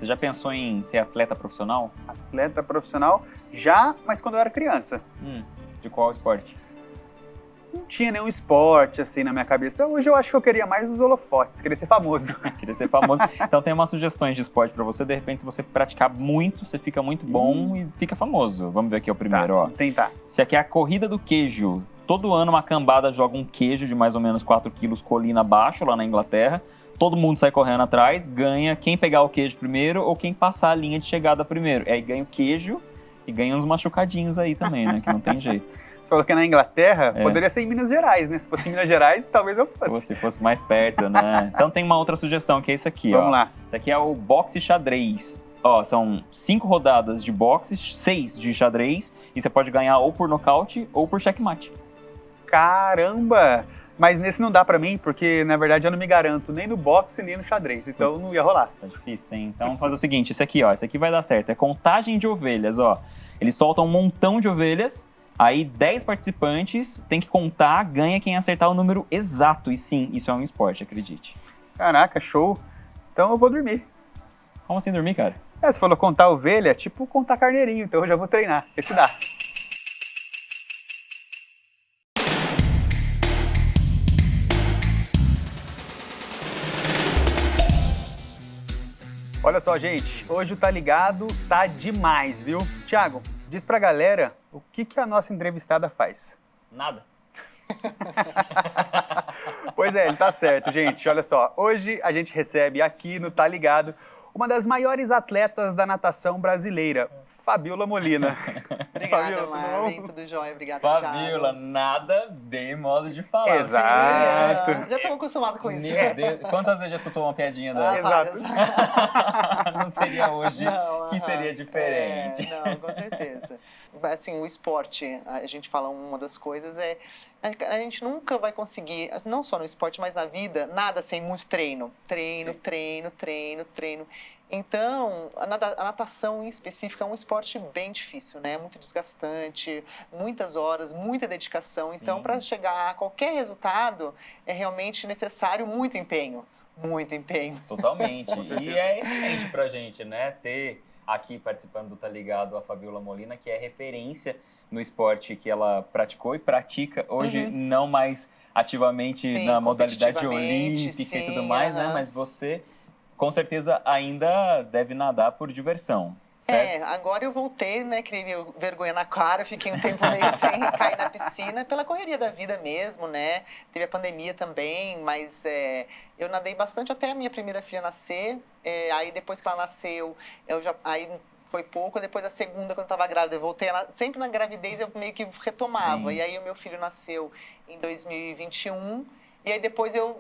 Você já pensou em ser atleta profissional? Atleta profissional, já, mas quando eu era criança. De qual esporte? Não tinha nenhum esporte assim na minha cabeça. Hoje eu acho que eu queria mais os holofotes, queria ser famoso. Queria ser famoso. Então tem umas sugestões de esporte pra você. De repente, se você praticar muito, você fica muito bom e fica famoso. Vamos ver aqui o primeiro, ó. Vou tentar. Esse aqui é a corrida do queijo. Todo ano uma cambada joga um queijo de mais ou menos 4 quilos colina abaixo, lá na Inglaterra. Todo mundo sai correndo atrás, ganha quem pegar o queijo primeiro ou quem passar a linha de chegada primeiro. E aí ganha o queijo e ganha uns machucadinhos aí também, né? Que não tem jeito. Você falou que é na Inglaterra, poderia ser em Minas Gerais, né? Se fosse em Minas Gerais, talvez eu fosse. Se fosse mais perto, né? Então tem uma outra sugestão, que é isso aqui, Vamos ó. lá. Isso aqui é o boxe xadrez. Ó, são 5 rodadas de boxe, 6 de xadrez, e você pode ganhar ou por nocaute ou por checkmate. Caramba! Mas nesse não dá pra mim, porque na verdade eu não me garanto nem no boxe nem no xadrez, então não ia rolar. Tá difícil, hein? Então vamos fazer o seguinte, esse aqui, ó, esse aqui vai dar certo. É contagem de ovelhas, ó. Eles soltam um montão de ovelhas, aí 10 participantes, tem que contar, ganha quem acertar o número exato. E sim, isso é um esporte, acredite. Caraca, show! Então eu vou dormir. Como assim dormir, cara? Você falou contar ovelha, tipo contar carneirinho, então eu já vou treinar. Esse dá. Olha só, gente, hoje o Tá Ligado tá demais, viu? Thiago, diz pra galera o que a nossa entrevistada faz. Nada. Pois é, ele tá certo, gente. Olha só, hoje a gente recebe aqui no Tá Ligado uma das maiores atletas da natação brasileira, Fabiola Molina. Obrigada, Marvin. Tudo jóia. Obrigada, Thiago. Fabiola, nada bem modo de falar. Exato. Já estamos acostumados com isso. Meu Deus, quantas vezes já escutou uma piadinha dessa? Exato. Não seria hoje Não, que seria diferente. Não, com certeza. Assim, o esporte, a gente fala uma das coisas a gente nunca vai conseguir, não só no esporte, mas na vida, nada sem muito treino. Treino. Então, a natação em específico é um esporte bem difícil, né? Muito desgastante, muitas horas, muita dedicação. Sim. Então, para chegar a qualquer resultado, é realmente necessário muito empenho. Muito empenho. Totalmente. E é excelente pra gente, né? Ter aqui participando do Tá Ligado a Fabiola Molina, que é referência no esporte que ela praticou e pratica hoje, não mais ativamente Sim, na modalidade competitivamente, olímpica e sim, tudo mais, né? Mas você, com certeza, ainda deve nadar por diversão. Certo? Agora eu voltei, né, criei vergonha na cara, fiquei um tempo meio sem cair na piscina, pela correria da vida mesmo, né, teve a pandemia também, mas eu nadei bastante até a minha primeira filha nascer, aí depois que ela nasceu, aí foi pouco, depois a segunda, quando eu estava grávida, eu voltei, sempre na gravidez eu meio que retomava, Sim. E aí o meu filho nasceu em 2021, e aí depois eu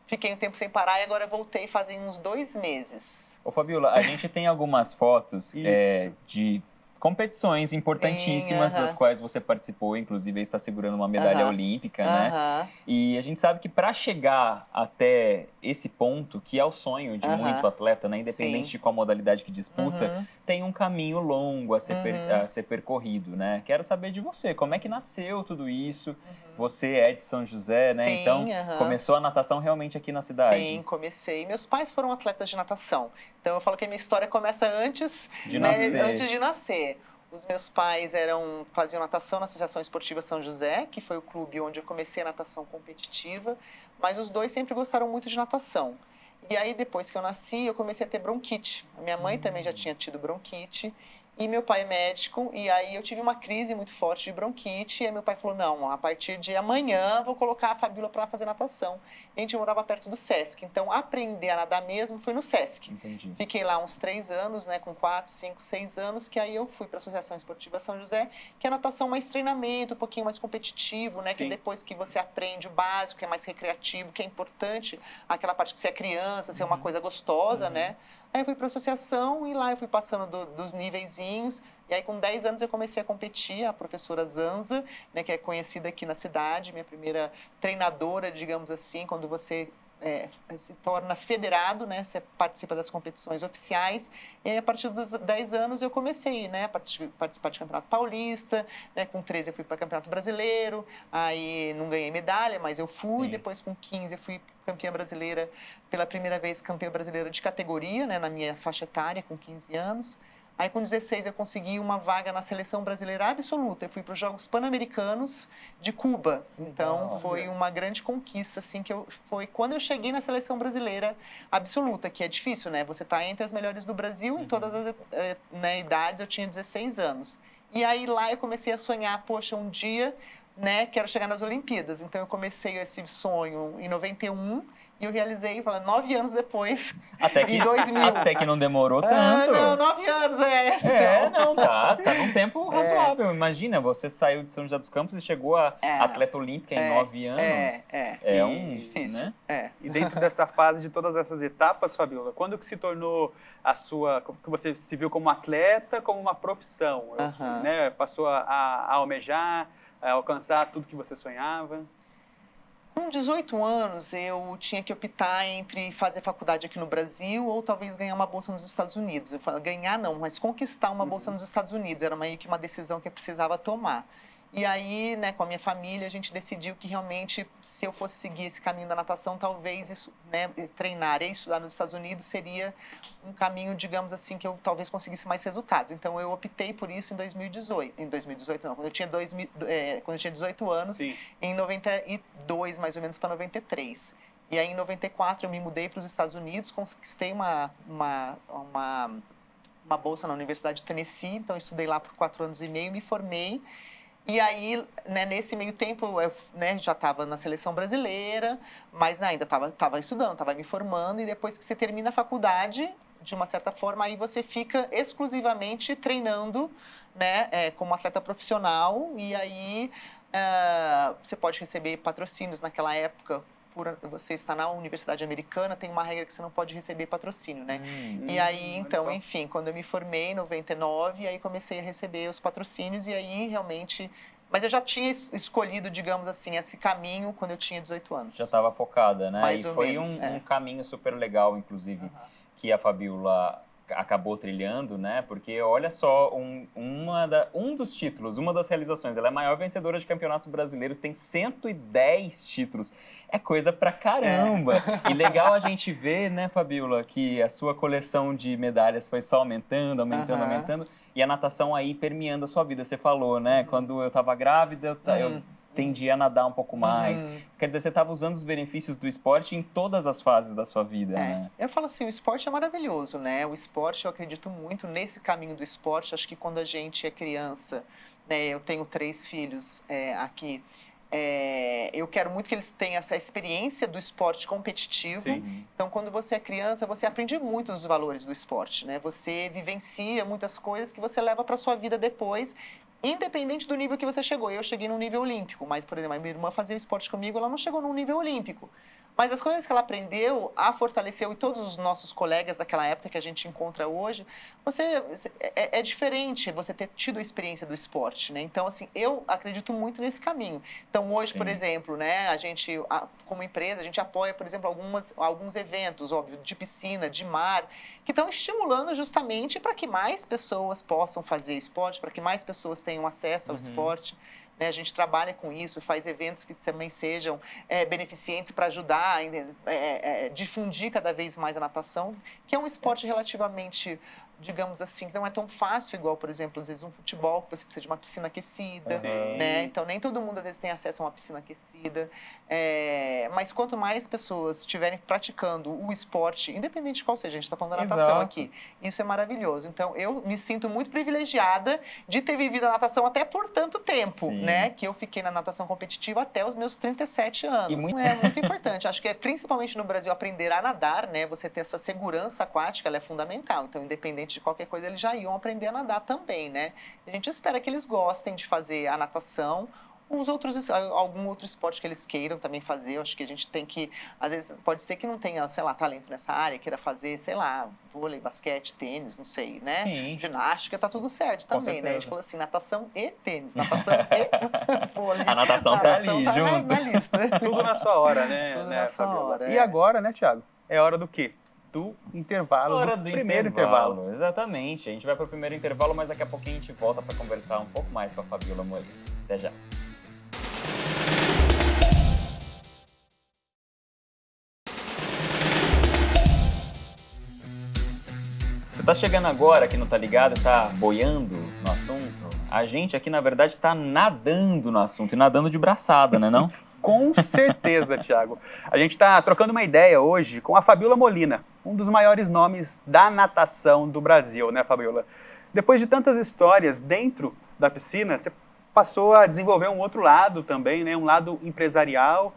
fiquei um tempo sem parar e agora eu voltei fazem uns 2 meses. Ô, Fabiola, a gente tem algumas fotos de competições importantíssimas Sim, das quais você participou, inclusive está segurando uma medalha olímpica, né? E a gente sabe que para chegar até esse ponto, que é o sonho de muito atleta, né? Independente Sim. de qual modalidade que disputa, tem um caminho longo a ser percorrido, né? Quero saber de você, como é que nasceu tudo isso? Você é de São José, né? Sim, Então, começou a natação realmente aqui na cidade. Sim, comecei. Meus pais foram atletas de natação. Então, eu falo que a minha história começa antes de nascer. Os meus pais faziam natação na Associação Esportiva São José, que foi o clube onde eu comecei a natação competitiva, mas os dois sempre gostaram muito de natação. E aí, depois que eu nasci, eu comecei a ter bronquite. A minha mãe também já tinha tido bronquite. E meu pai é médico, e aí eu tive uma crise muito forte de bronquite, e aí meu pai falou, não, a partir de amanhã vou colocar a Fabiola para fazer natação. E a gente morava perto do Sesc, então aprender a nadar mesmo foi no Sesc. Entendi. Fiquei lá uns 3 anos, né, com 4, 5, 6 anos, que aí eu fui para a Associação Esportiva São José, que é natação mais treinamento, um pouquinho mais competitivo, né, que depois que você aprende o básico, que é mais recreativo, que é importante, aquela parte que você é criança, ser uma coisa gostosa, né. Aí eu fui para a associação e lá eu fui passando dos niveizinhos. E aí com 10 anos eu comecei a competir, a professora Zanza, né, que é conhecida aqui na cidade, minha primeira treinadora, digamos assim, quando você se torna federado, né? Você participa das competições oficiais. E aí, a partir dos 10 anos, eu comecei, né? A participar de Campeonato Paulista, né? Com 13 eu fui para Campeonato Brasileiro, aí não ganhei medalha, mas eu fui. Sim. Depois, com 15, eu fui campeã brasileira, pela primeira vez campeã brasileira de categoria, né? Na minha faixa etária, com 15 anos. Aí, com 16, eu consegui uma vaga na seleção brasileira absoluta. Eu fui para os Jogos Pan-Americanos de Cuba. Então, foi uma grande conquista, assim, foi quando eu cheguei na seleção brasileira absoluta, que é difícil, né? Você está entre as melhores do Brasil, em todas as idades. Eu tinha 16 anos. E aí, lá eu comecei a sonhar, poxa, um dia, né, quero chegar nas Olimpíadas. Então, eu comecei esse sonho em 91 e eu realizei, 9 anos depois, em 2000. Até que não demorou tanto. Não, 9 anos, Não, tá num tempo razoável. Imagina, você saiu de São José dos Campos e chegou a atleta olímpica em 9 anos. Difícil. Né? E dentro dessa fase de todas essas etapas, Fabiola, quando que se tornou que você se viu como atleta, como uma profissão? Né? Passou a almejar, a alcançar tudo que você sonhava? Com 18 anos, eu tinha que optar entre fazer faculdade aqui no Brasil ou talvez ganhar uma bolsa nos Estados Unidos. Eu falei, ganhar não, mas conquistar uma bolsa nos Estados Unidos. Era meio que uma decisão que eu precisava tomar. E aí, né, com a minha família, a gente decidiu que realmente, se eu fosse seguir esse caminho da natação, talvez isso, né, treinar e estudar nos Estados Unidos seria um caminho, digamos assim, que eu talvez conseguisse mais resultados. Então, eu optei por isso em 2018. Em 2018, não, quando eu tinha 18 anos, Sim. Em 92, mais ou menos, para 93. E aí, em 94, eu me mudei para os Estados Unidos, conquistei uma bolsa na Universidade de Tennessee, então eu estudei lá por 4 anos e meio, me formei. E aí, né, nesse meio tempo, eu, né, já estava na seleção brasileira, mas ainda estava estudando, estava me formando. E depois que você termina a faculdade, de uma certa forma, aí você fica exclusivamente treinando, né, como atleta profissional. E aí você pode receber patrocínios naquela época. Por você estar na Universidade Americana, tem uma regra que você não pode receber patrocínio, né? E aí, então, enfim, quando eu me formei em 99, aí comecei a receber os patrocínios e aí realmente... Mas eu já tinha escolhido, digamos assim, esse caminho quando eu tinha 18 anos. Já estava focada, né? Mais e ou foi menos, um caminho super legal, inclusive, que a Fabiola acabou trilhando, né? Porque olha só, um dos títulos, uma das realizações, ela é a maior vencedora de campeonatos brasileiros, tem 110 títulos. É coisa pra caramba! E legal a gente ver, né, Fabiola, que a sua coleção de medalhas foi só aumentando, e a natação aí permeando a sua vida. Você falou, né? Quando eu tava grávida, eu tendi a nadar um pouco mais. Quer dizer, você estava usando os benefícios do esporte em todas as fases da sua vida, né? Eu falo assim, o esporte é maravilhoso, né? O esporte, eu acredito muito nesse caminho do esporte. Acho que quando a gente é criança, né? Eu tenho 3 filhos aqui. Eu quero muito que eles tenham essa experiência do esporte competitivo. Sim. Então, quando você é criança, você aprende muito os valores do esporte, né? Você vivencia muitas coisas que você leva para sua vida depois, independente do nível que você chegou. Eu cheguei num nível olímpico, mas, por exemplo, a minha irmã fazia esporte comigo, ela não chegou num nível olímpico. Mas as coisas que ela aprendeu, a fortaleceu, e todos os nossos colegas daquela época que a gente encontra hoje, é diferente você ter tido a experiência do esporte, né? Então, assim, eu acredito muito nesse caminho. Então, hoje, por exemplo, né, a gente, como empresa, a gente apoia, por exemplo, alguns eventos, óbvio, de piscina, de mar, que estão estimulando justamente para que mais pessoas possam fazer esporte, para que mais pessoas tenham acesso ao esporte. Né, a gente trabalha com isso, faz eventos que também sejam beneficentes para ajudar, difundir cada vez mais a natação, que é um esporte relativamente, digamos assim, que não é tão fácil igual, por exemplo, às vezes um futebol, que você precisa de uma piscina aquecida, né? Então, nem todo mundo, às vezes, tem acesso a uma piscina aquecida. Mas quanto mais pessoas estiverem praticando o esporte, independente de qual seja, a gente está falando da natação aqui, isso é maravilhoso. Então, eu me sinto muito privilegiada de ter vivido a natação até por tanto tempo, né? Que eu fiquei na natação competitiva até os meus 37 anos. É muito importante. Acho que principalmente no Brasil, aprender a nadar, né? Você ter essa segurança aquática, ela é fundamental. Então, independente de qualquer coisa, eles já iam aprender a nadar também, né? A gente espera que eles gostem de fazer a natação algum outro esporte que eles queiram também fazer. Eu acho que a gente tem que, às vezes, pode ser que não tenha, sei lá, talento nessa área, queira fazer, sei lá, vôlei, basquete, tênis, não sei, né? Sim. Ginástica, tá tudo certo também, né? A gente falou assim, natação e tênis, natação e vôlei. A natação tá ali, tá junto. na lista. Tudo na sua hora, né? Tudo na sua hora. E agora, né, Thiago? É hora do quê? Do intervalo, Hora do do primeiro intervalo. Exatamente. A gente vai pro primeiro intervalo, mas daqui a pouquinho a gente volta para conversar um pouco mais com a Fabiola Molina. Até já. Você tá chegando agora aqui no Tá Ligado, tá boiando no assunto? A gente aqui, na verdade, tá nadando no assunto, e nadando de braçada, né não? Com certeza, Thiago. A gente está trocando uma ideia hoje com a Fabiola Molina, um dos maiores nomes da natação do Brasil, né, Fabiola? Depois de tantas histórias dentro da piscina, você passou a desenvolver um outro lado também, né, um lado empresarial.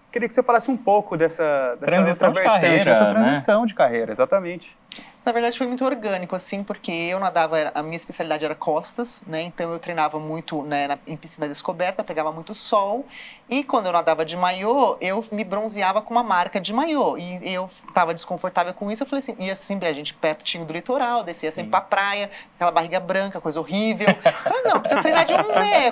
Queria que você falasse um pouco dessa transição de vertente, carreira, essa transição né? de carreira, exatamente. Na verdade foi muito orgânico, assim, porque eu nadava, a minha especialidade era costas, né, então eu treinava muito, né, em piscina descoberta, pegava muito sol, e quando eu nadava de maiô, eu me bronzeava com uma marca de maiô, e eu estava desconfortável com isso, eu falei assim, ia sempre a gente pertinho do litoral, descia sempre pra praia, aquela barriga branca, coisa horrível, mas não, precisa treinar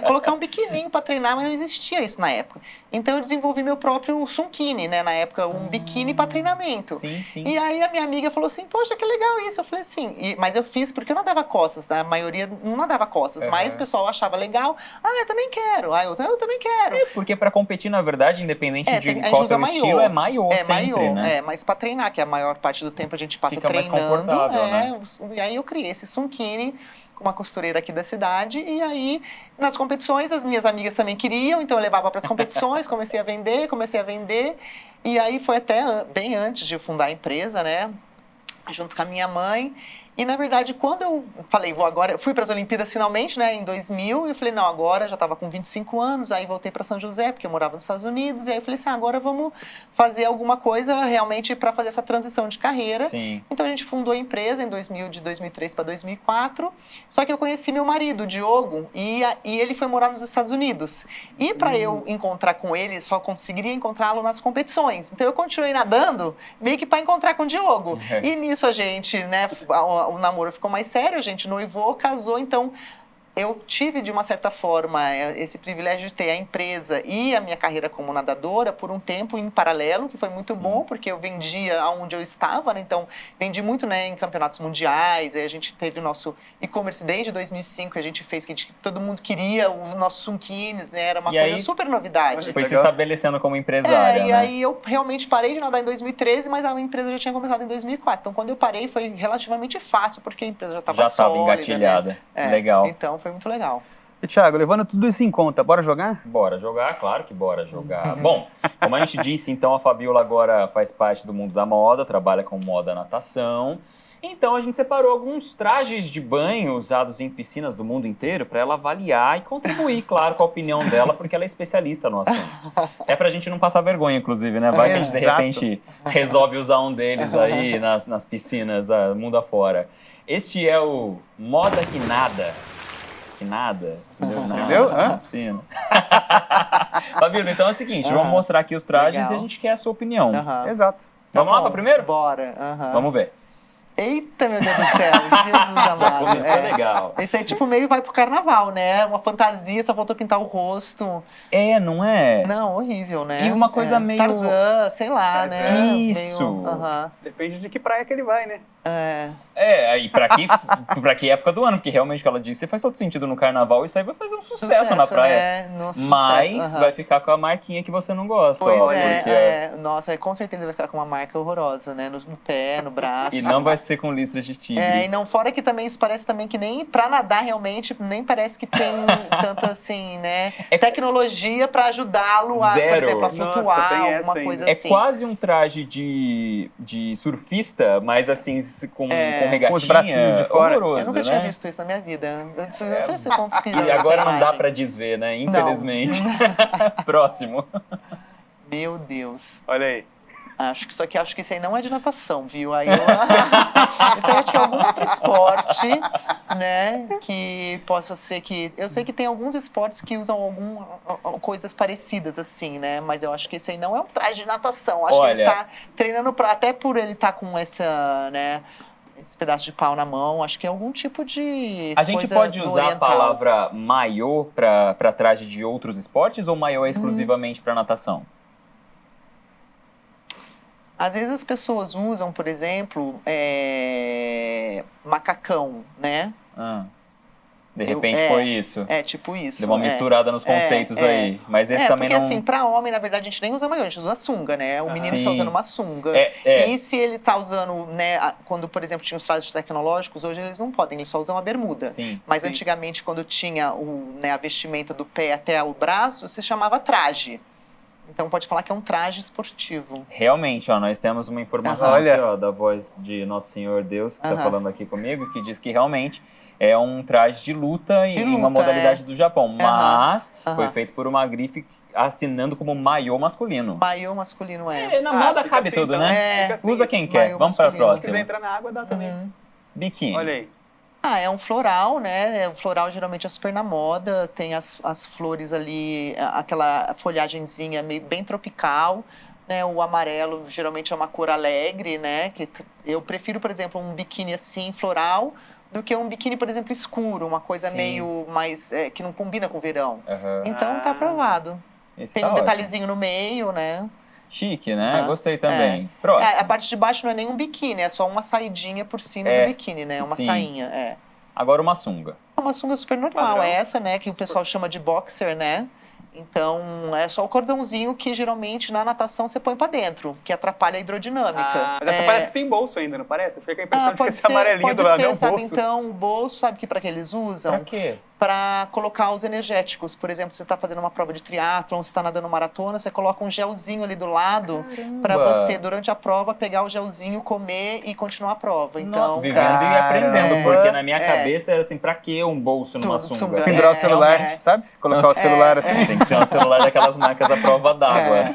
colocar um biquininho para treinar, mas não existia isso na época, então eu desenvolvi meu próprio sunkini, né, na época, um biquíni para treinamento, Sim, sim. E aí a minha amiga falou assim, poxa, que legal isso. Eu falei assim, mas eu fiz porque eu nadava costas, né? A maioria não nadava costas, mas o pessoal achava legal. Eu também quero. Eu também quero. Porque para competir, na verdade, independente de qual seu estilo, é maiô sempre, maiô, né? Mas para treinar, que a maior parte do tempo a gente passa fica treinando. mais confortável, né? E aí eu criei esse sunkini com uma costureira aqui da cidade, e aí nas competições as minhas amigas também queriam, então eu levava para as competições, comecei a vender, e aí foi até bem antes de eu fundar a empresa, né? Junto com a minha mãe. E, na verdade, quando eu falei, eu fui para as Olimpíadas finalmente, né, em 2000, e eu falei, não, agora já estava com 25 anos, aí voltei para São José, porque eu morava nos Estados Unidos, e aí eu falei assim, agora vamos fazer alguma coisa realmente para fazer essa transição de carreira. Sim. Então, a gente fundou a empresa em 2003 para 2004, só que eu conheci meu marido, o Diogo, e ele foi morar nos Estados Unidos. E para eu encontrar com ele, só conseguiria encontrá-lo nas competições. Então, eu continuei nadando, meio que para encontrar com o Diogo. E nisso a gente, né, o namoro ficou mais sério, a gente noivou, casou, então eu tive, de uma certa forma, esse privilégio de ter a empresa e a minha carreira como nadadora por um tempo em paralelo, que foi muito bom, porque eu vendia aonde eu estava, né? Então, vendi muito, né, em campeonatos mundiais, aí a gente teve o nosso e-commerce desde 2005, a gente fez, todo mundo queria os nossos sunkinis, né? Era uma coisa super novidade. Foi se estabelecendo como empresária, E né? aí eu realmente parei de nadar em 2013, mas a empresa já tinha começado em 2004. Então, quando eu parei, foi relativamente fácil, porque a empresa já estava sólida, engatilhada. Né? Legal. Então, foi muito legal. E, Thiago, levando tudo isso em conta, bora jogar? Bora jogar, claro que bora jogar. Bom, como a gente disse, então a Fabiola agora faz parte do mundo da moda, trabalha com moda natação. Então a gente separou alguns trajes de banho usados em piscinas do mundo inteiro para ela avaliar e contribuir, claro, com a opinião dela, porque ela é especialista no assunto. É pra gente não passar vergonha, inclusive, né? Vai que a gente de repente resolve usar um deles aí nas piscinas mundo afora. Este é o Moda que Nada. Que nada, entendeu? Piscina. Fabiola, então é o seguinte, vamos mostrar aqui os trajes e a gente quer a sua opinião. Exato. Vamos lá para o primeiro? Bora. Vamos ver. Eita, meu Deus do céu, Jesus amado. Começou legal. Esse aí, tipo, meio vai pro carnaval, né? Uma fantasia, só faltou pintar o rosto. Não é? Não, horrível, né? E uma coisa meio... Tarzan, sei lá, né? Isso. Meio... Depende de que praia que ele vai, né? Aí pra que época do ano? Porque realmente, o que ela disse, faz todo sentido no carnaval, isso aí vai fazer um sucesso na praia. Né? Mas vai ficar com a marquinha que você não gosta. Pois porque... Nossa, com certeza vai ficar com uma marca horrorosa, né? No pé, no braço. E não vai ser com listras de tigre. E não, fora que também isso parece também que nem pra nadar realmente, nem parece que tem tanta assim, né? Tecnologia pra ajudá-lo a, por exemplo, a flutuar, alguma coisa assim. É quase um traje de surfista, mas assim, com regatinha, os bracinhos de fora. horroroso, Eu nunca tinha visto isso na minha vida. Eu não sei se pontos que E agora não dá pra desver, né? Infelizmente. Próximo. Meu Deus. Olha aí. Acho que isso aí não é de natação, viu? Aí isso aí acho que é algum outro esporte, né? Que possa ser que... Eu sei que tem alguns esportes que usam coisas parecidas, assim, né? Mas eu acho que isso aí não é um traje de natação. Acho que ele tá treinando até por ele estar com essa, né? Esse pedaço de pau na mão, acho que é algum tipo de A gente pode usar a palavra maiô para traje de outros esportes ou maiô é exclusivamente para natação? Às vezes as pessoas usam, por exemplo, macacão, né? De repente foi isso. É, tipo isso. Deu uma misturada nos conceitos aí. Mas esse também porque não... assim, pra homem, na verdade, a gente nem usa maiô, a gente usa sunga, né? O menino está usando uma sunga. E se ele tá usando, né, quando, por exemplo, tinha os trajes tecnológicos, hoje eles não podem, eles só usam a bermuda. Mas antigamente, quando tinha a vestimenta do pé até o braço, se chamava traje. Então pode falar que é um traje esportivo. Realmente, ó, nós temos uma informação aqui, ó, da voz de Nosso Senhor Deus, que está falando aqui comigo, que diz que realmente é um traje de luta em uma modalidade do Japão. Mas foi feito por uma grife assinando como maiô masculino. Maiô masculino, na moda cabe assim, tudo, então, né? Assim, usa quem quer. Vamos para a próxima. Se quiser entrar na água, dá também. Biquíni. Olha aí. É um floral, né? O floral geralmente é super na moda, tem as flores ali, aquela folhagenzinha bem tropical, né? O amarelo geralmente é uma cor alegre, né? Que eu prefiro, por exemplo, um biquíni assim, floral, do que um biquíni, por exemplo, escuro, uma coisa meio mais... que não combina com o verão. Então tá aprovado. Tem um detalhezinho no meio, né? Chique, né? Gostei também. A parte de baixo não é nem um biquíni, é só uma saidinha por cima do biquíni, né? Uma sainha, Agora uma sunga. Uma sunga super normal, é essa, né? Que o pessoal chama de boxer, né? Então, é só o cordãozinho que geralmente na natação você põe pra dentro, que atrapalha a hidrodinâmica. Essa parece que tem bolso ainda, não parece? Fica a impressão de que esse amarelinho do lado é um bolso. Sabe? Então, o bolso, sabe que pra que eles usam? Pra quê? Para colocar os energéticos. Por exemplo, você está fazendo uma prova de triatlon, você está nadando maratona, você coloca um gelzinho ali do lado para você, durante a prova, pegar o gelzinho, comer e continuar a prova. Então, vivendo e aprendendo, porque na minha cabeça era assim, pra que um bolso numa sunga? Pendurar o celular, sabe? Colocar o celular assim. Tem que ser um celular daquelas marcas à prova d'água.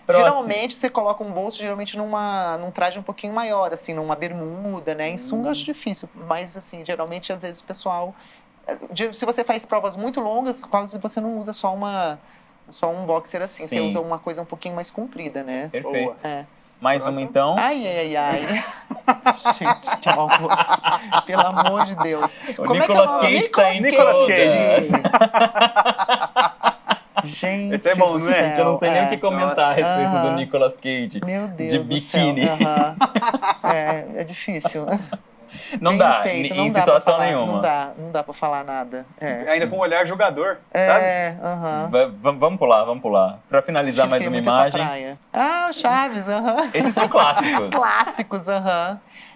Geralmente, você coloca um bolso, geralmente num traje um pouquinho maior, assim, numa bermuda, né? Em sunga eu acho difícil, mas assim, geralmente, às vezes, o pessoal... Se você faz provas muito longas, quase você não usa só um boxer assim. Você usa uma coisa um pouquinho mais comprida, né? Perfeito. Mais uma, então. Ai. Gente, que mau gosto. Pelo amor de Deus. O Nicolas Cage tá aí, Nicolas Cage. Gente, esse é bom, não é? Eu não sei nem o que comentar a respeito do Nicolas Cage. Meu Deus de biquíni. É difícil. Não dá, em situação nenhuma. Não dá pra falar nada. Ainda com um olhar jogador, sabe? Vamos pular. Pra finalizar mais uma imagem. O Chaves, Esses são clássicos. Clássicos,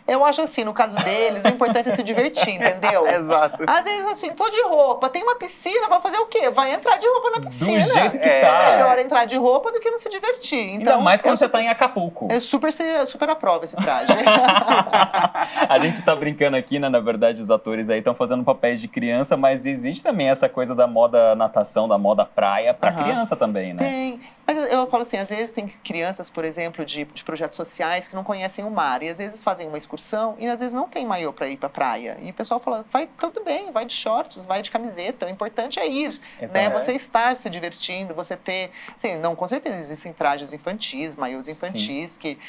Eu acho assim, no caso deles, o importante é se divertir, entendeu? Exato. Às vezes, assim, tô de roupa, tem uma piscina, vai fazer o quê? Vai entrar de roupa na piscina. Do jeito que tá. É melhor entrar de roupa do que não se divertir. Então, ainda mais quando você tá em Acapulco. Eu super aprovo esse traje. A gente tá brincando aqui, né? Na verdade, os atores aí estão fazendo papéis de criança, mas existe também essa coisa da moda natação, da moda praia pra criança também, né? Tem. Mas eu falo assim, às vezes tem crianças, por exemplo, de projetos sociais que não conhecem o mar e às vezes fazem uma excursão e às vezes não tem maiô para ir para praia. E o pessoal fala, vai tudo bem, vai de shorts, vai de camiseta, o importante é ir, né? Você estar se divertindo, você ter... Assim, não, com certeza existem trajes infantis, maiôs infantis que...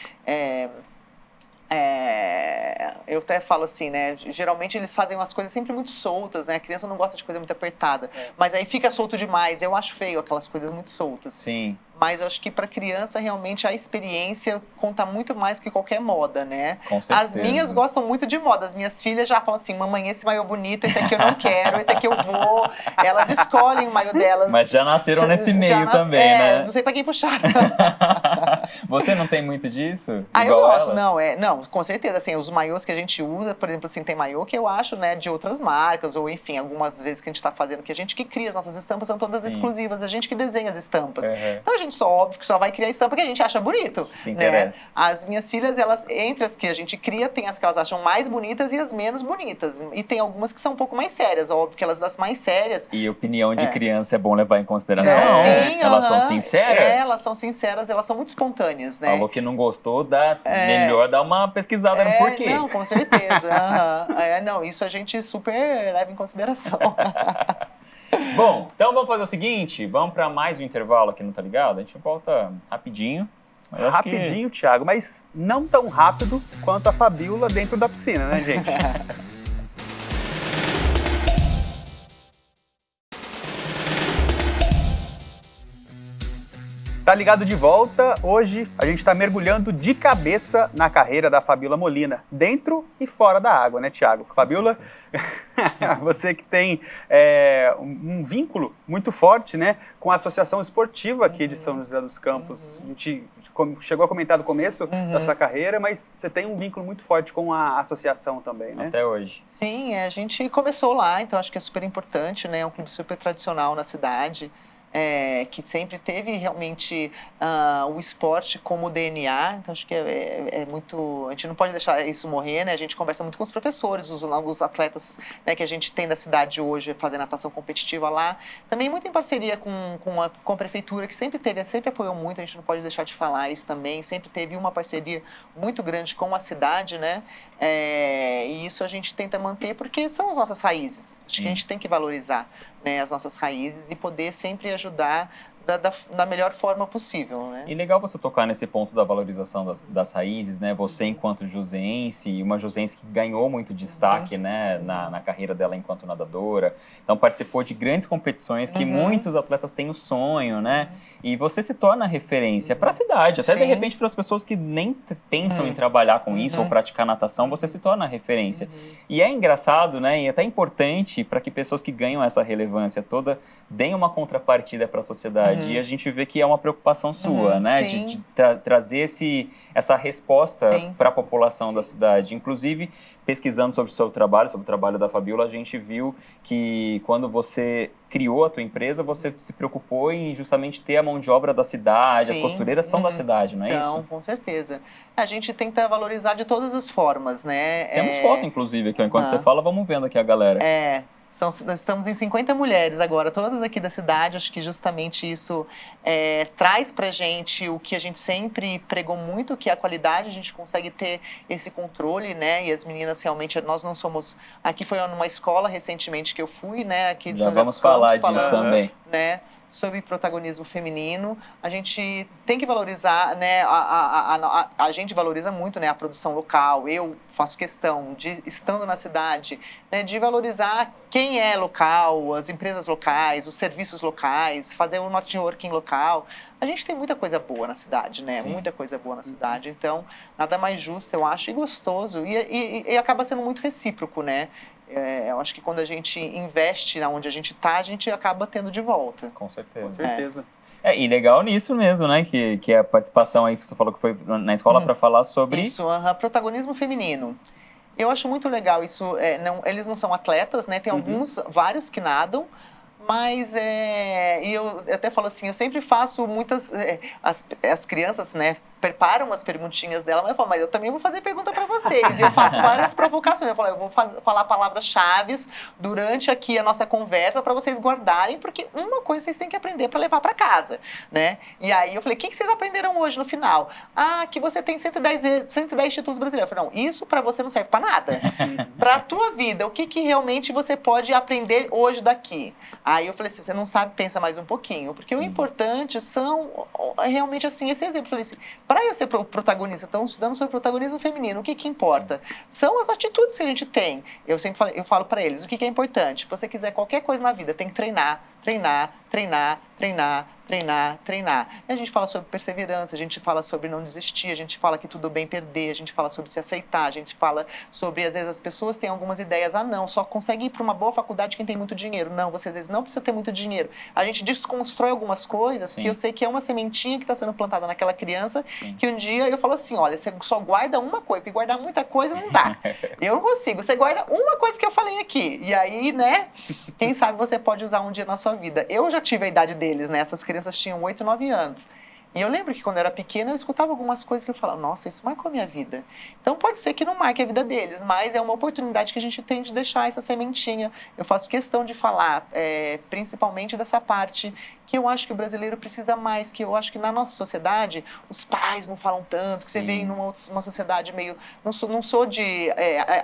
eu até falo assim, né? Geralmente eles fazem umas coisas sempre muito soltas, né? A criança não gosta de coisa muito apertada. Mas aí fica solto demais. Eu acho feio aquelas coisas muito soltas. Sim. Mas eu acho que para criança, realmente, a experiência conta muito mais que qualquer moda, né? Com certeza. As minhas gostam muito de moda. As minhas filhas já falam assim, mamãe, esse maiô bonito, esse aqui eu não quero, esse aqui eu vou. Elas escolhem o maiô delas. Mas já nasceram nesse meio também, né? Não sei para quem puxar. Você não tem muito disso? Eu gosto, não, com certeza, assim, os maiôs que a gente usa, por exemplo, assim, tem maiô que eu acho, né, de outras marcas, ou enfim, algumas vezes que a gente está fazendo, que a gente que cria as nossas estampas são todas exclusivas, a gente que desenha as estampas. Então a gente gente só, óbvio, que só vai criar estampa que a gente acha bonito. Se interessa. As minhas filhas, elas, entre as que a gente cria, tem as que elas acham mais bonitas e as menos bonitas. E tem algumas que são um pouco mais sérias, óbvio que elas das mais sérias. E opinião de criança é bom levar em consideração. Sim, elas são sinceras? Elas são sinceras, elas são muito espontâneas, né? Falou que não gostou, melhor dar uma pesquisada no porquê. Não, com certeza. Não, isso a gente super leva em consideração. Bom, então vamos fazer o seguinte, vamos para mais um intervalo aqui no Tá Ligado? A gente volta rapidinho. Rapidinho, Thiago, mas não tão rápido quanto a Fabíola dentro da piscina, né, gente? Tá ligado de volta. Hoje a gente está mergulhando de cabeça na carreira da Fabíola Molina, dentro e fora da água, né, Thiago? Fabíola, você que tem um vínculo muito forte, né, com a Associação Esportiva aqui de São José dos Campos. A gente chegou a comentar no começo da sua carreira, mas você tem um vínculo muito forte com a associação também, né? Até hoje. Sim, a gente começou lá, então acho que é super importante, né? É um clube super tradicional na cidade. Que sempre teve realmente o esporte como DNA, então acho que é muito... A gente não pode deixar isso morrer, né? A gente conversa muito com os professores, os atletas, né, que a gente tem da cidade hoje fazendo natação competitiva lá, também muito em parceria com a prefeitura, que sempre apoiou muito, a gente não pode deixar de falar isso também, sempre teve uma parceria muito grande com a cidade, né? E isso a gente tenta manter porque são as nossas raízes, acho que a gente tem que valorizar, né, as nossas raízes e poder sempre ajudar da melhor forma possível, né? E legal você tocar nesse ponto da valorização das raízes, né? Você enquanto josense, uma josense que ganhou muito destaque, né, na carreira dela enquanto nadadora, então participou de grandes competições que muitos atletas têm o sonho, né? E você se torna referência para a cidade, até de repente para as pessoas que nem pensam em trabalhar com isso ou praticar natação, você se torna referência. E é engraçado, né? E até importante para que pessoas que ganham essa relevância toda deem uma contrapartida para a sociedade. E a gente vê que é uma preocupação sua, né? De trazer essa resposta para a população da cidade. Inclusive, pesquisando sobre o seu trabalho, sobre o trabalho da Fabíola, a gente viu que quando você criou a tua empresa, você se preocupou em justamente ter a mão de obra da cidade, as costureiras são da cidade, não é isso? São, com certeza. A gente tenta valorizar de todas as formas, né? Temos foto, inclusive, aqui. Enquanto você fala, vamos vendo aqui a galera. Nós estamos em 50 mulheres agora, todas aqui da cidade. Acho que justamente isso traz pra gente o que a gente sempre pregou muito, que é a qualidade. A gente consegue ter esse controle, né? E as meninas realmente, nós não somos... Aqui foi numa escola recentemente que eu fui, né? Aqui de São José dos Campos, falando também, né? Sobre protagonismo feminino, a gente tem que valorizar, né, a gente valoriza muito, né, a produção local, eu faço questão de, estando na cidade, né, de valorizar quem é local, as empresas locais, os serviços locais, fazer um networking local. A gente tem muita coisa boa na cidade, né, muita coisa boa na cidade, então nada mais justo, eu acho, e gostoso, e acaba sendo muito recíproco, né. Eu acho que quando a gente investe onde a gente está, a gente acaba tendo de volta. Com certeza. Com certeza. E legal nisso mesmo, né? Que a participação aí que você falou que foi na escola para falar sobre... Isso, protagonismo feminino. Eu acho muito legal isso. Eles não são atletas, né? Tem vários que nadam, mas eu até falo assim, eu sempre faço muitas... as crianças, né, preparam umas perguntinhas dela, mas eu falo, mas eu também vou fazer pergunta para vocês. E eu faço várias provocações. Eu vou falar palavras-chave durante aqui a nossa conversa para vocês guardarem, porque uma coisa vocês têm que aprender para levar para casa, né? E aí eu falei, o que vocês aprenderam hoje no final? Que você tem 110 títulos brasileiros. Eu falei, não, isso para você não serve para nada. Para a tua vida, o que realmente você pode aprender hoje daqui? Aí eu falei assim, você não sabe, pensa mais um pouquinho, porque o importante são realmente assim, esse exemplo. Eu falei assim, para eu ser protagonista, estamos estudando sobre protagonismo feminino, o que importa? São as atitudes que a gente tem. Eu falo para eles, o que é importante? Se você quiser qualquer coisa na vida, tem que treinar, treinar, treinar, treinar, treinar, treinar. E a gente fala sobre perseverança, a gente fala sobre não desistir, a gente fala que tudo bem perder, a gente fala sobre se aceitar, a gente fala sobre, às vezes, as pessoas têm algumas ideias, não, só consegue ir para uma boa faculdade quem tem muito dinheiro. Não, você às vezes não precisa ter muito dinheiro. A gente desconstrói algumas coisas que eu sei que é uma sementinha que está sendo plantada naquela criança, que um dia eu falo assim, olha, você só guarda uma coisa, porque guardar muita coisa não dá. Eu não consigo, você guarda uma coisa que eu falei aqui. E aí, né, quem sabe você pode usar um dia na sua sua vida. Eu já tive a idade deles, né? Essas crianças tinham 8, 9 anos. E eu lembro que quando eu era pequena, eu escutava algumas coisas que eu falava, nossa, isso marcou a minha vida. Então pode ser que não marque a vida deles, mas é uma oportunidade que a gente tem de deixar essa sementinha. Eu faço questão de falar, principalmente dessa parte que eu acho que o brasileiro precisa mais, que eu acho que na nossa sociedade, os pais não falam tanto, que você vê numa sociedade meio... Não sou de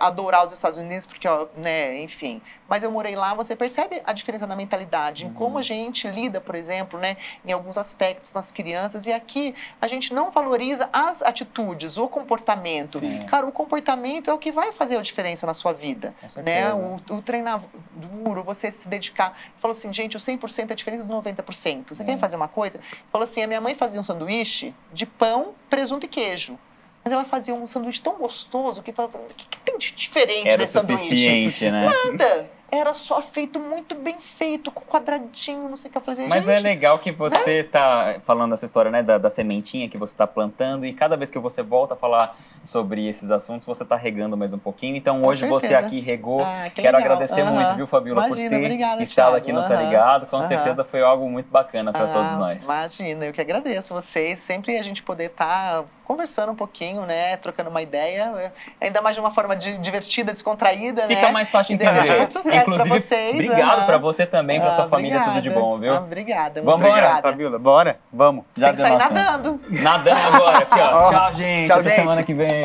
adorar os Estados Unidos, porque, ó, né, enfim, mas eu morei lá, você percebe a diferença na mentalidade, em como a gente lida, por exemplo, né, em alguns aspectos nas crianças, e aqui a gente não valoriza as atitudes, o comportamento. Sim. Cara, o comportamento é o que vai fazer a diferença na sua vida, né? O treinar duro, você se dedicar. Falou assim, gente, o 100% é diferente do 90%. Você quer fazer uma coisa? Falou assim, a minha mãe fazia um sanduíche de pão, presunto e queijo. Mas ela fazia um sanduíche tão gostoso que falava, o que tem de diferente era desse sanduíche? Né? Nada. Era só feito muito bem feito, com quadradinho, não sei o que eu falei. Mas gente, é legal que você tá falando essa história, né, da sementinha que você está plantando, e cada vez que você volta a falar sobre esses assuntos, você está regando mais um pouquinho. Então hoje você aqui regou. Quero agradecer muito, viu, Fabíola, por ter estado aqui no Tá Ligado. Com certeza foi algo muito bacana para todos nós. Imagina, eu que agradeço vocês. Sempre a gente poder estar conversando um pouquinho, né, trocando uma ideia, ainda mais de uma forma divertida, descontraída, né? Fica mais fácil de entender. Muito sucesso para vocês. Obrigado para você também, para sua família, tudo de bom, viu? Obrigada, muito obrigado, Fabíola. Bora, vamos. Já tem que sair nadando. Nadando agora, aqui, ó. Oh, tchau, gente. Tchau, Até gente. semana que vem.